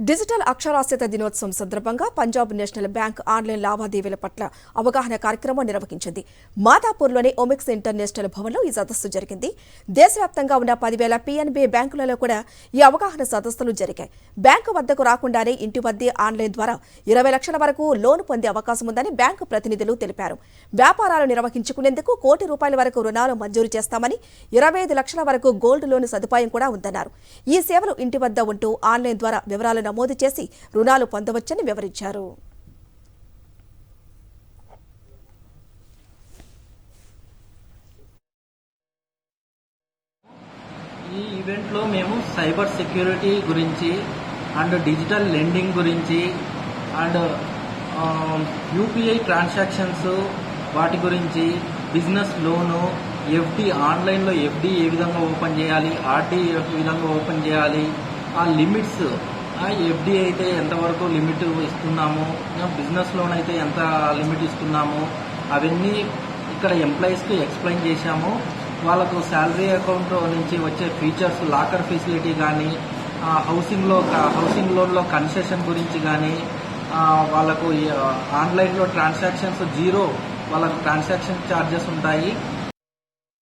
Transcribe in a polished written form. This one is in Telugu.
డిజిటల్ అక్షరాస్యత దినోత్సవం సందర్భంగా పంజాబ్ నేషనల్ బ్యాంక్ ఆన్లైన్ లావాదేవీల పట్ల అవగాహన కార్యక్రమం నిర్వహించింది. మాదాపూర్లోని ఒమిక్స్ ఇంటర్నేషనల్ భవన్లో ఈ సదస్సు జరిగింది. దేశవ్యాప్తంగా ఉన్న 10,000 PNB బ్యాంకులలో కూడా ఈ అవగాహన సదస్సులు జరిగాయి. బ్యాంకు వద్దకు రాకుండానే ఇంటి వద్దే ఆన్లైన్ ద్వారా 20 లక్షల వరకు లోన్ పొందే అవకాశం ఉందని బ్యాంకు ప్రతినిధులు తెలిపారు. వ్యాపారాలు నిర్వహించుకునేందుకు ₹1 కోటి వరకు రుణాలు మంజూరు చేస్తామని, 25 లక్షల వరకు గోల్డ్ లోన్ సదుపాయం కూడా ఉందన్నారు. ఈ సేవలు ఇంటి వద్ద ఉంటూ ఆన్లైన్ ద్వారా వివరాలు నమోదు చేసి రుణాలు పొందవచ్చని వివరించారు. ఈ ఈవెంట్లో మేము సైబర్ సెక్యూరిటీ గురించి అండ్ డిజిటల్ లెండింగ్ గురించి అండ్ యూపీఐ ట్రాన్సాక్షన్స్ వాటి గురించి, బిజినెస్ లోను, ఎఫ్డి, ఆన్లైన్లో ఎఫ్డి ఏ విధంగా ఓపెన్ చేయాలి, ఆర్డి ఏ విధంగా ఓపెన్ చేయాలి, ఆ లిమిట్స్, ఎఫ్డి అయితే ఎంతవరకు లిమిట్ ఇస్తున్నాము, బిజినెస్ లోన్ అయితే ఎంత లిమిట్ ఇస్తున్నాము, అవన్నీ ఇక్కడ ఎంప్లాయీస్కి ఎక్స్ప్లెయిన్ చేశాము. వాళ్ళకు శాలరీ అకౌంట్ నుంచి వచ్చే ఫీచర్స్, లాకర్ ఫెసిలిటీ కానీ, హౌసింగ్ లోన్లో కన్సెషన్ గురించి కానీ, వాళ్ళకు ఆన్లైన్లో ట్రాన్సాక్షన్స్ జీరో, వాళ్ళకు ట్రాన్సాక్షన్ ఛార్జెస్ ఉంటాయి.